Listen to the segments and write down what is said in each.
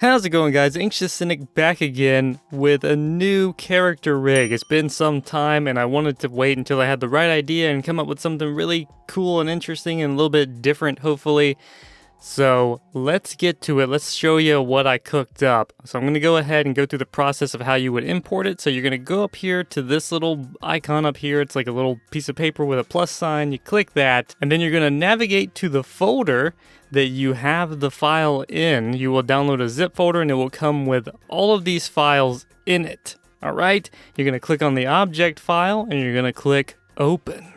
How's it going, guys? AnxiousCynic back again with a new character rig. It's been some time and I wanted to wait until I had the right idea and come up with something really cool and interesting and a little bit different, hopefully. So let's get to it. Let's show you what I cooked up. So I'm going to go ahead and go through the process of how you would import it. So you're going to go up here to this little icon up here. It's like a little piece of paper with a plus sign. You click that and then you're going to navigate to the folder that you have the file in. You will download a zip folder and it will come with all of these files in it. All right. You're going to click on the object file and you're going to click open.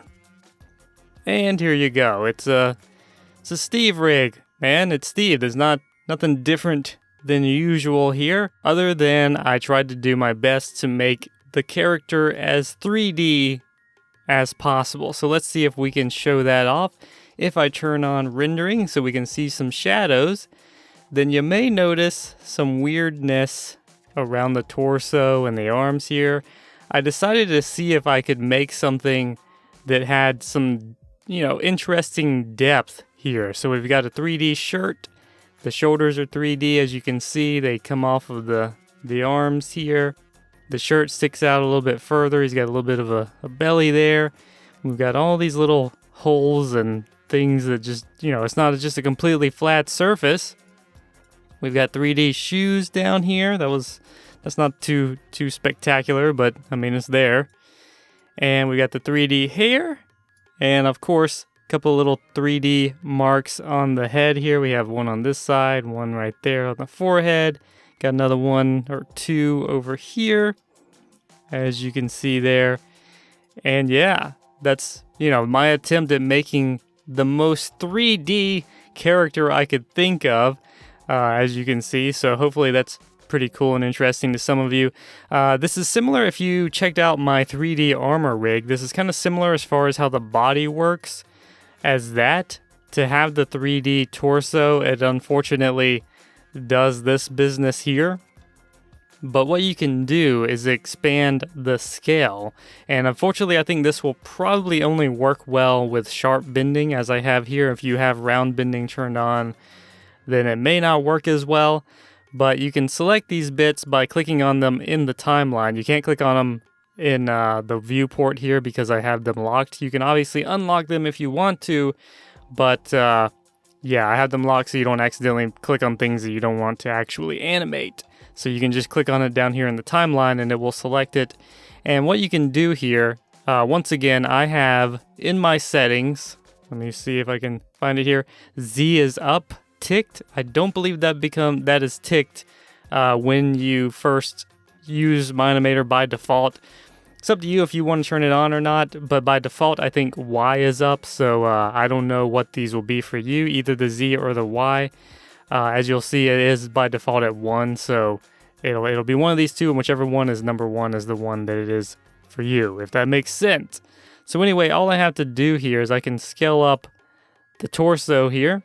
And here you go. It's a Steve rig. Man, it's Steve. There's nothing different than usual here, other than I tried to do my best to make the character as 3D as possible. So let's see if we can show that off. If I turn on rendering so we can see some shadows, then you may notice some weirdness around the torso and the arms here. I decided to see if I could make something that had some, interesting depth here. So we've got a 3D shirt. The shoulders are 3D, as you can see. They come off of the arms here. The shirt sticks out a little bit further. He's got a little bit of a belly there. We've got all these little holes and things that just, it's not just a completely flat surface. We've got 3D shoes down here. That's not too spectacular, but I mean, it's there. And we got the 3D hair. And of course, a couple little 3D marks on the head here. We have one on this side, one right there on the forehead. Got another one or two over here, as you can see there. And yeah, that's, my attempt at making the most 3D character I could think of, as you can see. So hopefully that's pretty cool and interesting to some of you. This is similar if you checked out my 3D armor rig. This is kind of similar as far as how the body works as that. To have the 3D torso, it unfortunately does this business here. But what you can do is expand the scale. And unfortunately, I think this will probably only work well with sharp bending, as I have here. If you have round bending turned on, then it may not work as well. But you can select these bits by clicking on them in the timeline. You can't click on them in the viewport here because I have them locked. You can obviously unlock them if you want to, but yeah, I have them locked so you don't accidentally click on things that you don't want to actually animate. So you can just click on it down here in the timeline and it will select it. And what you can do here, once again, I have in my settings, let me see if I can find it here, Z is up. Ticked. I don't believe that is ticked when you first use Mine-imator by default. It's up to you if you want to turn it on or not, but by default I think Y is up, so I don't know what these will be for you, either the Z or the Y. As you'll see, it is by default at 1, so it'll be one of these two, and whichever one is number 1 is the one that it is for you, if that makes sense. So anyway, all I have to do here is I can scale up the torso here.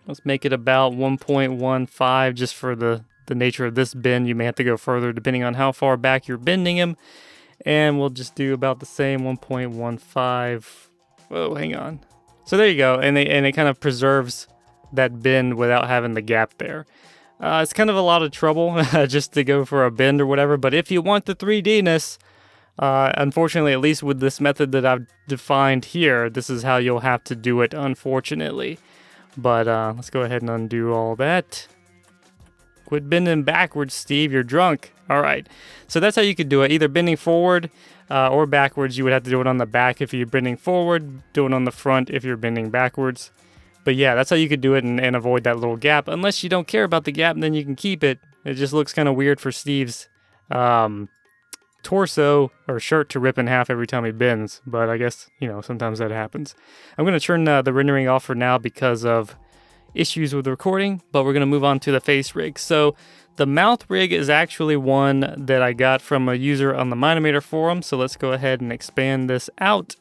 Let's make it about 1.15 just for the nature of this bend. You may have to go further depending on how far back you're bending him. And we'll just do about the same 1.15. Whoa, hang on. So there you go. And it kind of preserves that bend without having the gap there. It's kind of a lot of trouble just to go for a bend or whatever. But if you want the 3D-ness, unfortunately, at least with this method that I've defined here, this is how you'll have to do it, unfortunately. But let's go ahead and undo all that. Quit bending backwards, Steve. You're drunk. All right. So that's how you could do it. Either bending forward or backwards. You would have to do it on the back if you're bending forward. Do it on the front if you're bending backwards. But yeah, that's how you could do it and avoid that little gap. Unless you don't care about the gap, then you can keep it. It just looks kind of weird for Steve's torso or shirt to rip in half every time he bends, but I guess, sometimes that happens. I'm going to turn the rendering off for now because of issues with the recording, but we're going to move on to the face rig. So the mouth rig is actually one that I got from a user on the Mine-imator forum, so let's go ahead and expand this out.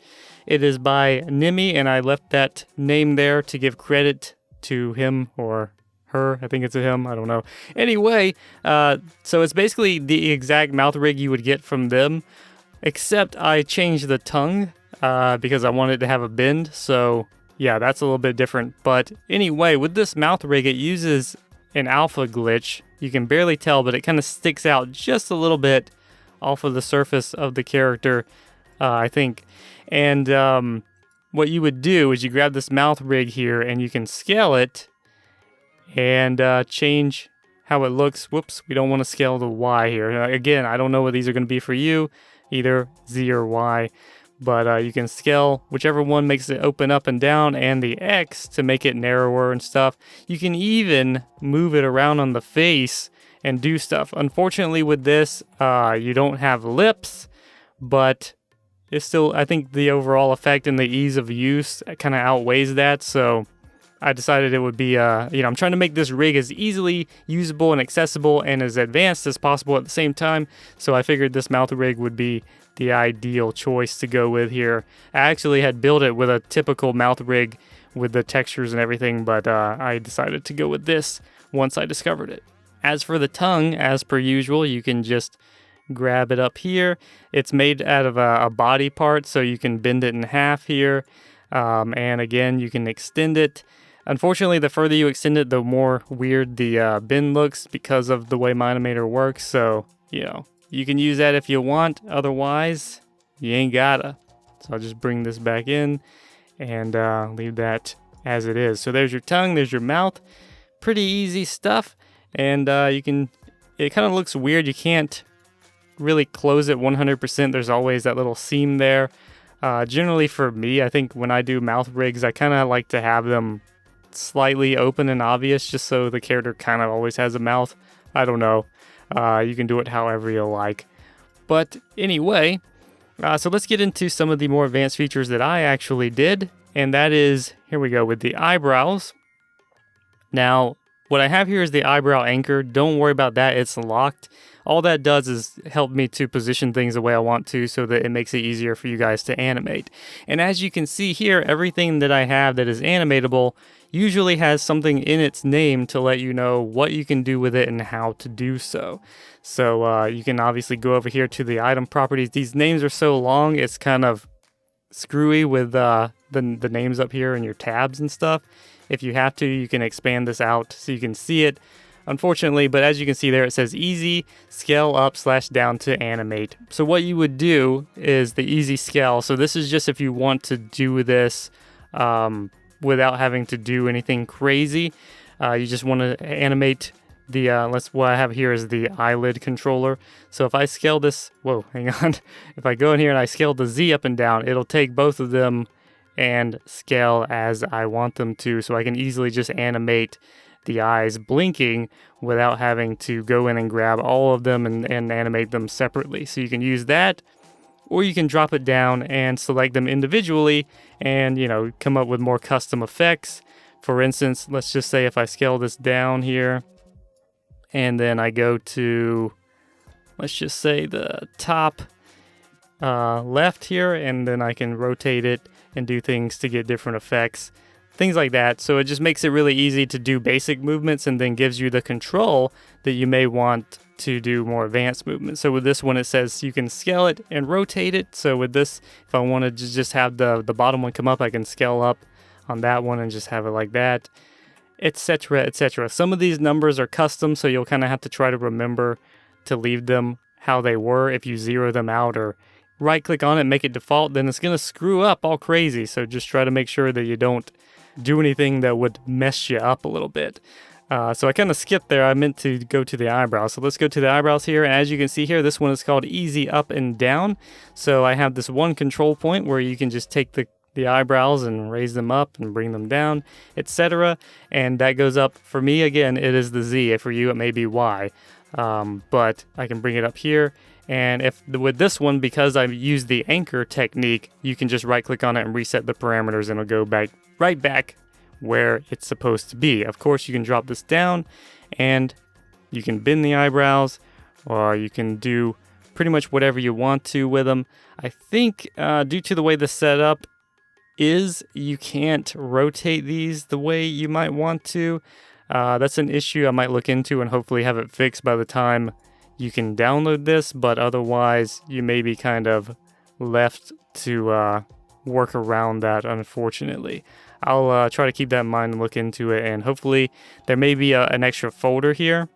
It is by Nimi, and I left that name there to give credit to him or her. I think it's a him. I don't know. Anyway, so it's basically the exact mouth rig you would get from them, except I changed the tongue because I wanted to have a bend. So yeah, that's a little bit different. But anyway, with this mouth rig, it uses an alpha glitch. You can barely tell, but it kind of sticks out just a little bit off of the surface of the character, I think. And what you would do is you grab this mouth rig here and you can scale it and change how it looks. Whoops, we don't want to scale the Y here. Again, I don't know what these are going to be for you, either Z or Y, but you can scale whichever one makes it open up and down, and the X to make it narrower and stuff. You can even move it around on the face and do stuff. Unfortunately with this, you don't have lips, but it's still, I think the overall effect and the ease of use kind of outweighs that, so I decided it would be, I'm trying to make this rig as easily usable and accessible and as advanced as possible at the same time. So I figured this mouth rig would be the ideal choice to go with here. I actually had built it with a typical mouth rig with the textures and everything, but I decided to go with this once I discovered it. As for the tongue, as per usual, you can just grab it up here. It's made out of a body part, so you can bend it in half here. And again, you can extend it. Unfortunately, the further you extend it, the more weird the bend looks because of the way Mine-imator works. So, you can use that if you want. Otherwise, you ain't gotta. So I'll just bring this back in and leave that as it is. So there's your tongue, there's your mouth. Pretty easy stuff. And it kind of looks weird. You can't really close it 100%. There's always that little seam there. Generally for me, I think when I do mouth rigs, I kind of like to have them slightly open and obvious, just so the character kind of always has a mouth. I don't know. You can do it however you like. But anyway, so let's get into some of the more advanced features that I actually did. And that is, here we go, with the eyebrows. Now, what I have here is the eyebrow anchor. Don't worry about that, it's locked. All that does is help me to position things the way I want to so that it makes it easier for you guys to animate. And as you can see here, everything that I have that is animatable usually has something in its name to let you know what you can do with it and how to do so. So you can obviously go over here to the item properties. These names are so long, it's kind of screwy with the names up here and your tabs and stuff. If you have to, you can expand this out so you can see it. Unfortunately, but as you can see there, it says easy scale up / down to animate. So what you would do is the easy scale. So this is just if you want to do this without having to do anything crazy. You just want to animate the, what I have here is the eyelid controller. So if I scale this, whoa, hang on. If I go in here and I scale the Z up and down, it'll take both of them and scale as I want them to. So I can easily just animate the eyes blinking without having to go in and grab all of them and animate them separately. So you can use that, or you can drop it down and select them individually and, come up with more custom effects. For instance, let's just say if I scale this down here and then I go to, let's just say the top left here, and then I can rotate it and do things to get different effects. Things like that. So it just makes it really easy to do basic movements and then gives you the control that you may want to do more advanced movements. So with this one, it says you can scale it and rotate it. So with this, if I wanted to just have the bottom one come up, I can scale up on that one and just have it like that, etc., etc. Some of these numbers are custom, so you'll kind of have to try to remember to leave them how they were. If you zero them out or right click on it and make it default, then it's going to screw up all crazy. So just try to make sure that you don't do anything that would mess you up a little bit. So I kind of skipped there. I meant to go to the eyebrows. So let's go to the eyebrows here. And as you can see here, this one is called easy up and down. So I have this one control point where you can just take the eyebrows and raise them up and bring them down, etc. And that goes up. For me, again, it is the Z. For you, it may be Y. But I can bring it up here. And with this one, because I've used the anchor technique, you can just right click on it and reset the parameters and it'll go right back where it's supposed to be. Of course, you can drop this down and you can bend the eyebrows, or you can do pretty much whatever you want to with them. I think due to the way the setup is, you can't rotate these the way you might want to. That's an issue I might look into and hopefully have it fixed by the time you can download this, but otherwise you may be kind of left to work around that, unfortunately. I'll try to keep that in mind and look into it, and hopefully there may be an extra folder here.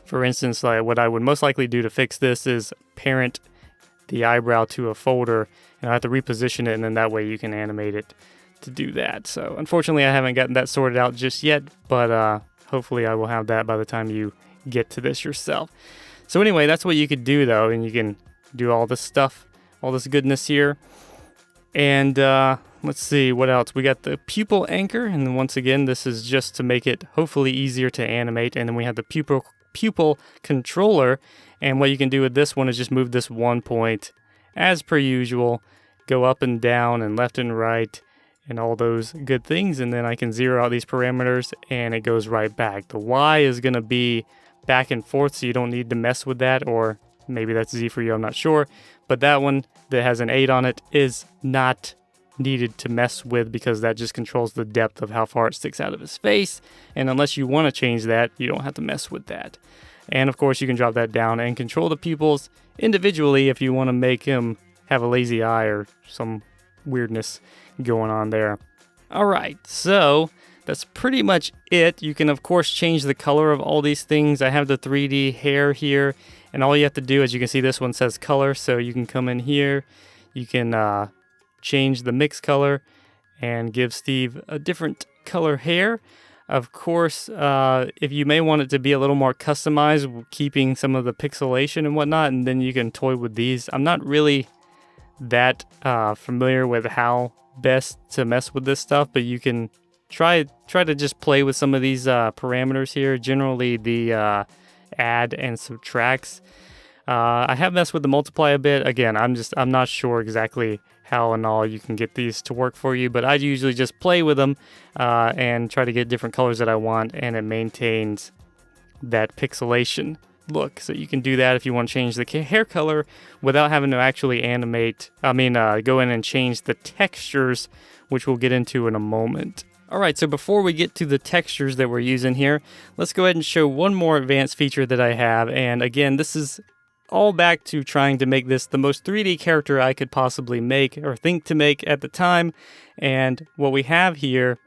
For instance, like what I would most likely do to fix this is parent the eyebrow to a folder, and I have to reposition it, and then that way you can animate it to do that. So unfortunately I haven't gotten that sorted out just yet, but hopefully I will have that by the time you get to this yourself. So anyway, that's what you could do though, and you can do all this stuff, all this goodness here. And let's see what else. We got the pupil anchor, and then once again this is just to make it hopefully easier to animate. And then we have the pupil controller, and what you can do with this one is just move this 1 point as per usual, go up and down and left and right and all those good things, and then I can zero out these parameters and it goes right back. The Y is going to be back and forth, so you don't need to mess with that, or maybe that's Z for you, I'm not sure. But that one that has an 8 on it is not needed to mess with, because that just controls the depth of how far it sticks out of his face, and unless you want to change that, you don't have to mess with that. And of course you can drop that down and control the pupils individually if you want to make him have a lazy eye or some weirdness going on there. Alright, so that's pretty much it. You can of course change the color of all these things. I have the 3D hair here, and all you have to do, as you can see, this one says color, so you can come in here, you can change the mix color and give Steve a different color hair. Of course, if you may want it to be a little more customized, keeping some of the pixelation and whatnot, and then you can toy with these. I'm not really that familiar with how best to mess with this stuff, but you can try to just play with some of these parameters here. Generally the add and subtracts. I have messed with the multiply a bit. Again, I'm not sure exactly how and all you can get these to work for you, but I usually just play with them and try to get different colors that I want, and it maintains that pixelation look. So you can do that if you want to change the hair color without having to actually go in and change the textures, which we'll get into in a moment. Alright, so before we get to the textures that we're using here, let's go ahead and show one more advanced feature that I have. And again, this is all back to trying to make this the most 3D character I could possibly make or think to make at the time. And what we have here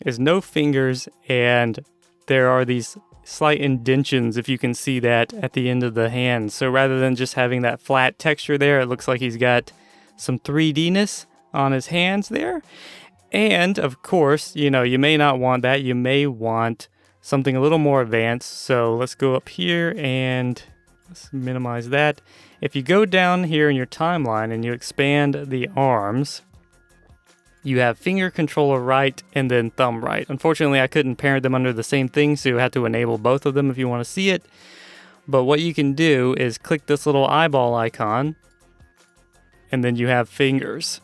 is no fingers, and there are these slight indentions, if you can see that, at the end of the hand. So rather than just having that flat texture there, it looks like he's got some 3D-ness on his hands there. And of course, you may not want that. You may want something a little more advanced. So let's go up here and let's minimize that. If you go down here in your timeline and you expand the arms, you have finger controller right and then thumb right. Unfortunately, I couldn't parent them under the same thing, so you have to enable both of them if you want to see it. But what you can do is click this little eyeball icon, and then you have fingers.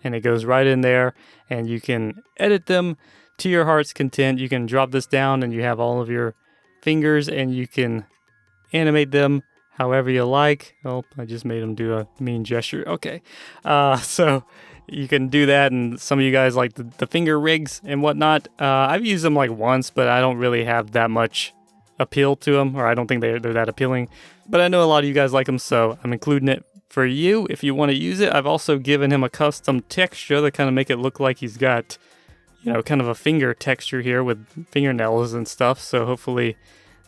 And it goes right in there, and you can edit them to your heart's content. You can drop this down and you have all of your fingers, and you can animate them however you like. Oh, I just made him do a mean gesture. Okay. So you can do that, and some of you guys like the finger rigs and whatnot. I've used them like once, but I don't really have that much appeal to them, or I don't think they're that appealing. But I know a lot of you guys like them, so I'm including it for you if you want to use it. I've also given him a custom texture to kind of make it look like he's got, kind of a finger texture here with fingernails and stuff. So hopefully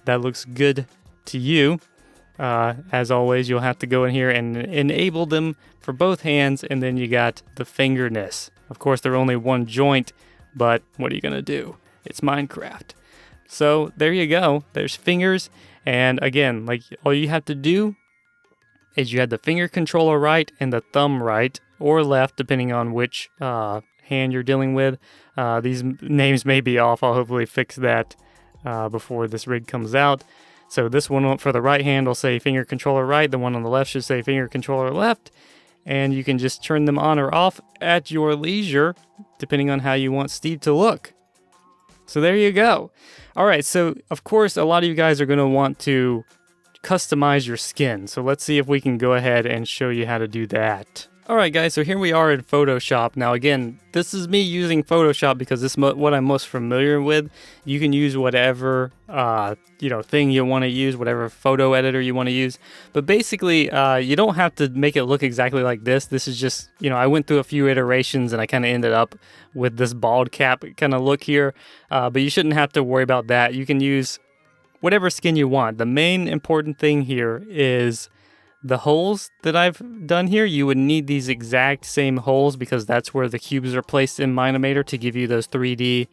that looks good to you. As always, you'll have to go in here and enable them for both hands, and then you got the fingerness. Of course, they're only one joint, but what are you going to do? It's Minecraft. So there you go. There's fingers, and again, like all you have to do is you have the finger controller right and the thumb right or left, depending on which hand you're dealing with. These names may be off. I'll hopefully fix that before this rig comes out. So this one for the right hand will say finger controller right. The one on the left should say finger controller left. And you can just turn them on or off at your leisure, depending on how you want Steve to look. So there you go. All right, so of course, a lot of you guys are going to want to customize your skin. So let's see if we can go ahead and show you how to do that. Alright guys, so here we are in Photoshop. Now again, this is me using Photoshop because this is what I'm most familiar with. You can use whatever thing you want to use, whatever photo editor you want to use. But basically, you don't have to make it look exactly like this. This is just, I went through a few iterations and I kind of ended up with this bald cap kind of look here. But you shouldn't have to worry about that. You can use whatever skin you want. The main important thing here is the holes that I've done here. You would need these exact same holes because that's where the cubes are placed in Mine-imator to give you those 3D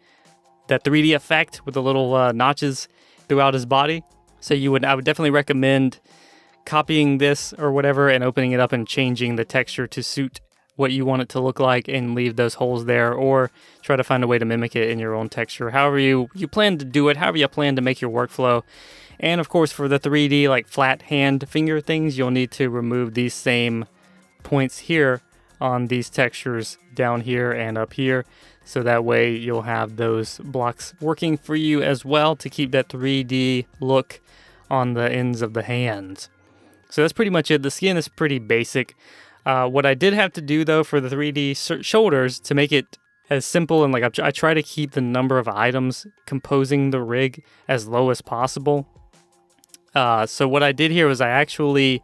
effect with the little notches throughout his body. So I would definitely recommend copying this or whatever and opening it up and changing the texture to suit what you want it to look like and leave those holes there, or try to find a way to mimic it in your own texture. However you plan to do it, however you plan to make your workflow. And of course, for the 3D like flat hand finger things, you'll need to remove these same points here on these textures down here and up here. So that way you'll have those blocks working for you as well to keep that 3D look on the ends of the hands. So that's pretty much it. The skin is pretty basic. What I did have to do though for the 3D shoulders to make it as simple, and I try to keep the number of items composing the rig as low as possible. So what I did here was I actually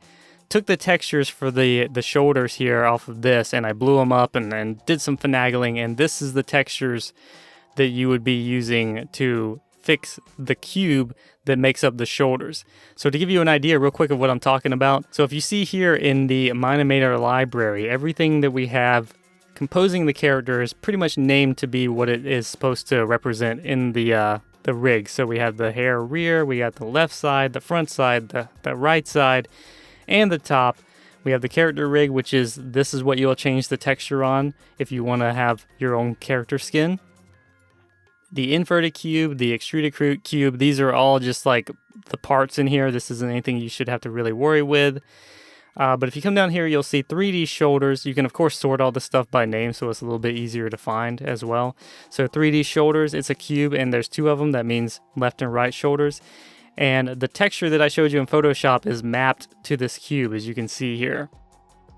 took the textures for the shoulders here off of this, and I blew them up and did some finagling, and this is the textures that you would be using to fix the cube that makes up the shoulders. So to give you an idea real quick of what I'm talking about, so if you see here in the Mine-imator library, everything that we have composing the character is pretty much named to be what it is supposed to represent in the rig. So we have the hair rear, we got the left side, the front side, the right side, and the top. We have the character rig, which is, this is what you'll change the texture on if you want to have your own character skin. The inverted cube, the extruded cube, these are all just like the parts in here. This isn't anything you should have to really worry with. But if you come down here, you'll see 3D shoulders. You can, of course, sort all this stuff by name, so it's a little bit easier to find as well. So 3D shoulders, it's a cube, and there's two of them. That means left and right shoulders. And the texture that I showed you in Photoshop is mapped to this cube, as you can see here.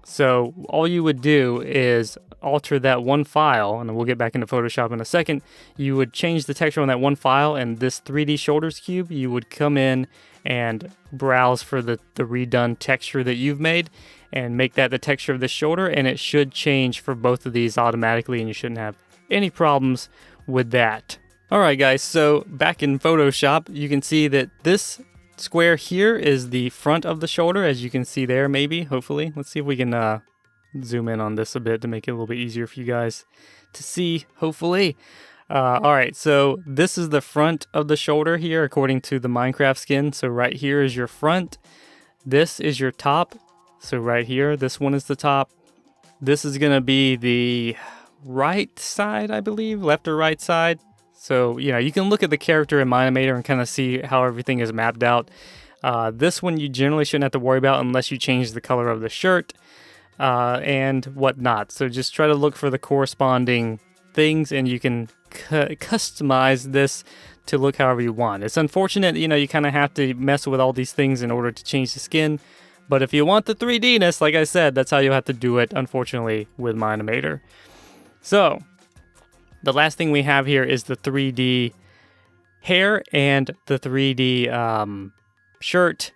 So all you would do is alter that one file, and we'll get back into Photoshop in a second. You would change the texture on that one file, and this 3D shoulders cube, you would come in and browse for the redone texture that you've made and make that the texture of the shoulder, and it should change for both of these automatically, and you shouldn't have any problems with that. Alright guys, so back in Photoshop, you can see that this square here is the front of the shoulder, as you can see there, maybe, hopefully. Let's see if we can zoom in on this a bit to make it a little bit easier for you guys to see, hopefully. Alright, so this is the front of the shoulder here according to the Minecraft skin. So right here is your front. This is your top. So right here, this one is the top. This is going to be the right side, I believe, left or right side. So, you can look at the character in Mine-imator and kind of see how everything is mapped out. This one you generally shouldn't have to worry about unless you change the color of the shirt and whatnot. So just try to look for the corresponding things, and you can customize this to look however you want. It's unfortunate, you kind of have to mess with all these things in order to change the skin. But if you want the 3D-ness, like I said, that's how you have to do it, unfortunately, with Mine-imator. So the last thing we have here is the 3D hair and the 3D shirt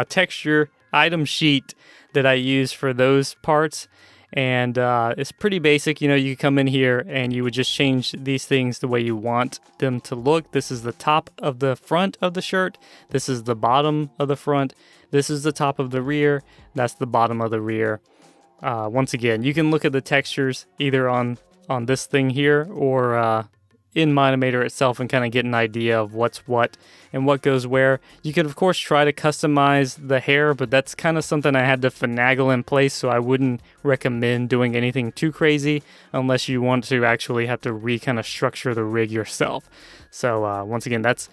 texture item sheet that I use for those parts. And it's pretty basic. You come in here and you would just change these things the way you want them to look. This is the top of the front of the shirt. This is the bottom of the front. This is the top of the rear. That's the bottom of the rear. Once again, you can look at the textures either on this thing here or in Mine-imator itself and kind of get an idea of what's what and what goes where. You could, of course, try to customize the hair, but that's kind of something I had to finagle in place, so I wouldn't recommend doing anything too crazy unless you want to actually have to kind of structure the rig yourself. So once again, that's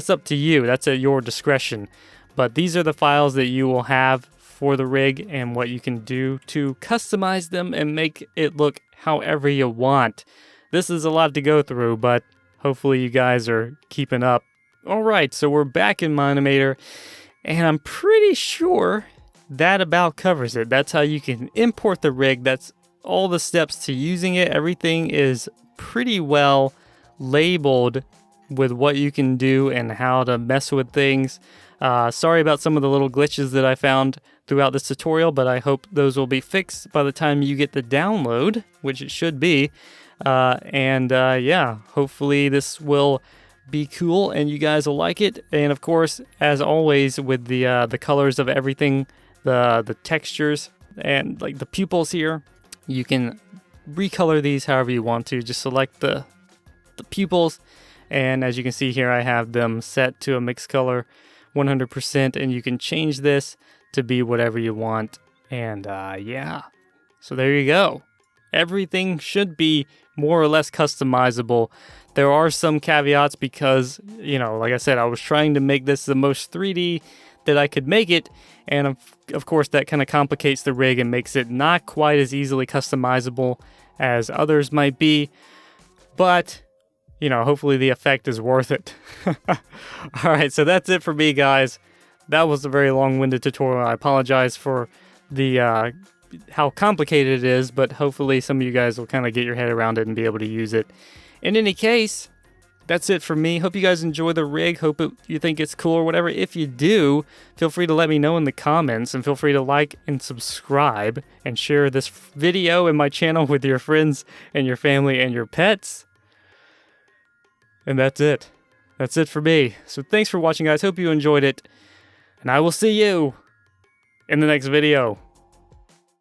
up to you. That's at your discretion. But these are the files that you will have for the rig and what you can do to customize them and make it look however you want. This is a lot to go through, but hopefully you guys are keeping up. Alright, so we're back in Mine-imator, and I'm pretty sure that about covers it. That's how you can import the rig. That's all the steps to using it. Everything is pretty well labeled with what you can do and how to mess with things. Sorry about some of the little glitches that I found throughout this tutorial, but I hope those will be fixed by the time you get the download, which it should be. Yeah, hopefully this will be cool and you guys will like it. And of course, as always, with the colors of everything, the textures and like the pupils here, you can recolor these however you want to. Just select the pupils, and as you can see here, I have them set to a mixed color 100%, and you can change this to be whatever you want. And yeah, so there you go. Everything should be more or less customizable. There are some caveats because, you know, like I said, I was trying to make this the most 3D that I could make it, and of course that kind of complicates the rig and makes it not quite as easily customizable as others might be, but you know, hopefully the effect is worth it. Alright, so that's it for me, guys. That was a very long-winded tutorial. I apologize for the how complicated it is, but hopefully some of you guys will kind of get your head around it and be able to use it. In any case, that's it for me. Hope you guys enjoy the rig. Hope you think it's cool or whatever. If you do, feel free to let me know in the comments, and feel free to like and subscribe and share this video and my channel with your friends and your family and your pets. And that's it. That's it for me. So thanks for watching, guys. Hope you enjoyed it. And I will see you in the next video.